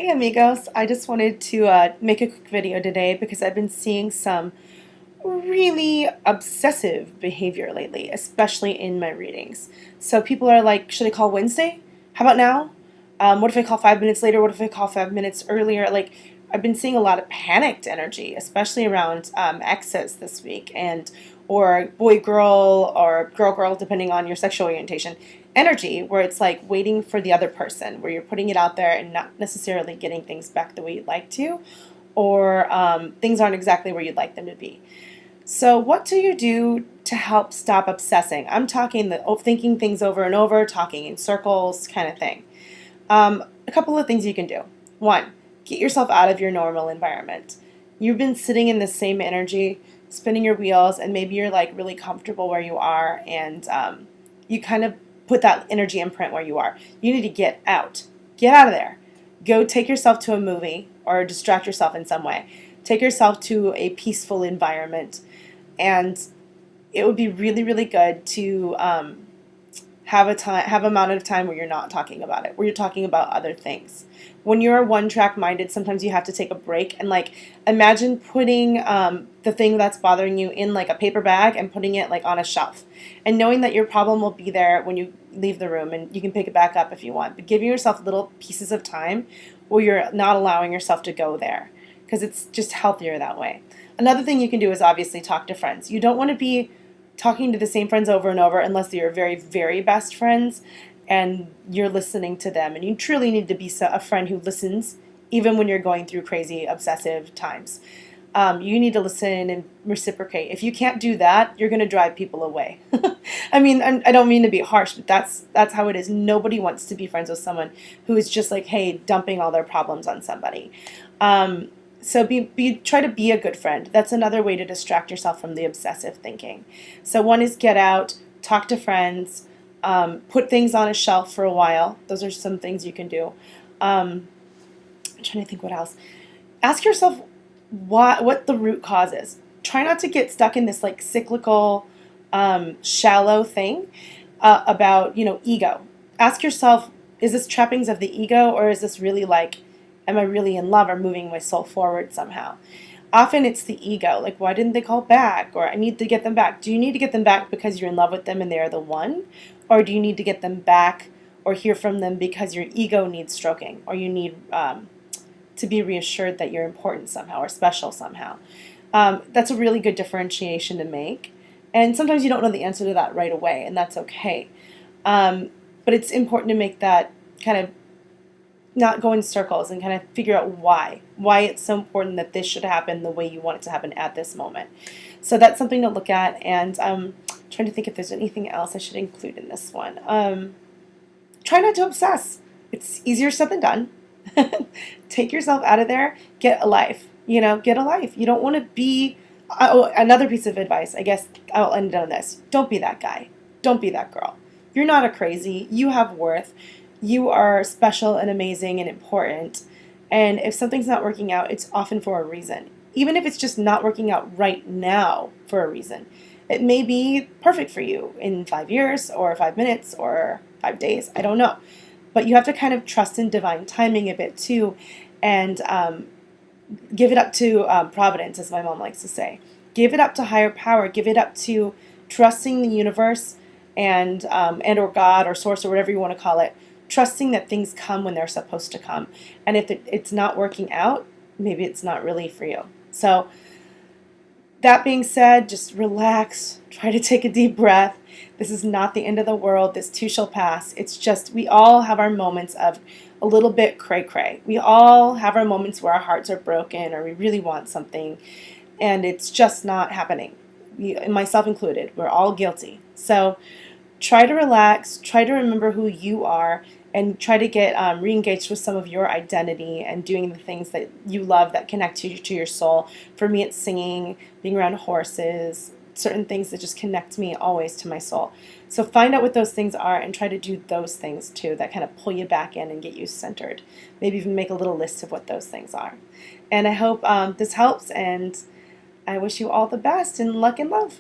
Hey amigos, I just wanted to make a quick video today because I've been seeing some really obsessive behavior lately, especially in my readings. So people are like, should I call Wednesday? How about now? What if I call 5 minutes later? What if I call 5 minutes earlier? Like, I've been seeing a lot of panicked energy, especially around exes this week, and or boy girl or girl girl, depending on your sexual orientation. Energy where it's like waiting for the other person, where you're putting it out there and not necessarily getting things back the way you'd like to, or things aren't exactly where you'd like them to be. So, what do you do to help stop obsessing? I'm talking the thinking things over and over, talking in circles kind of thing. A couple of things you can do. One, get yourself out of your normal environment. You've been sitting in the same energy, spinning your wheels, and maybe you're like really comfortable where you are, and you kind of put that energy imprint where you are. You need to get out. Get out of there. Go take yourself to a movie or distract yourself in some way. Take yourself to a peaceful environment, and it would be really, really good to have amount of time where you're not talking about it, where you're talking about other things. When you're one track minded, sometimes you have to take a break and like imagine putting the thing that's bothering you in like a paper bag and putting it like on a shelf, and knowing that your problem will be there when you leave the room and you can pick it back up if you want. But giving yourself little pieces of time where you're not allowing yourself to go there, because it's just healthier that way. Another thing you can do is obviously talk to friends. You don't want to be talking to the same friends over and over unless they're very, very best friends and you're listening to them. And you truly need to be a friend who listens even when you're going through crazy, obsessive times. You need to listen and reciprocate. If you can't do that, you're going to drive people away. I mean, I don't mean to be harsh, but that's how it is. Nobody wants to be friends with someone who is just like, hey, dumping all their problems on somebody. So try to be a good friend. That's another way to distract yourself from the obsessive thinking. So one is get out, talk to friends, put things on a shelf for a while. Those are some things you can do. I'm trying to think what else. Ask yourself what the root cause is. Try not to get stuck in this like cyclical, shallow thing about ego. Ask yourself, is this trappings of the ego, or is this really like, am I really in love or moving my soul forward somehow? Often it's the ego, like why didn't they call back, or I need to get them back. Do you need to get them back because you're in love with them and they are the one, or do you need to get them back or hear from them because your ego needs stroking, or you need to be reassured that you're important somehow or special somehow? That's a really good differentiation to make, and sometimes you don't know the answer to that right away, and that's okay. But it's important to make that kind of not go in circles and kind of figure out why it's so important that this should happen the way you want it to happen at this moment. So that's something to look at, and I'm trying to think if there's anything else I should include in this one. Try not to obsess. It's easier said than done. Take yourself out of there. Get a life. Get a life. You don't want to be. Oh, another piece of advice. I guess I'll end on this. Don't be that guy. Don't be that girl. You're not a crazy. You have worth. You are special and amazing and important. And if something's not working out, it's often for a reason. Even if it's just not working out right now for a reason. It may be perfect for you in 5 years or 5 minutes or 5 days. I don't know. But you have to kind of trust in divine timing a bit too, and give it up to providence, as my mom likes to say. Give it up to higher power. Give it up to trusting the universe and or God or source or whatever you want to call it. Trusting that things come when they're supposed to come. And if it's not working out, maybe it's not really for you. So that being said, just relax. Try to take a deep breath. This is not the end of the world. This too shall pass. It's just we all have our moments of a little bit cray-cray. We all have our moments where our hearts are broken or we really want something and it's just not happening. Myself included. We're all guilty. So try to relax. Try to remember who you are, and try to get re-engaged with some of your identity and doing the things that you love that connect you to your soul. For me, it's singing, being around horses, certain things that just connect me always to my soul. So find out what those things are and try to do those things too that kind of pull you back in and get you centered. Maybe even make a little list of what those things are. And I hope this helps, and I wish you all the best and luck and love.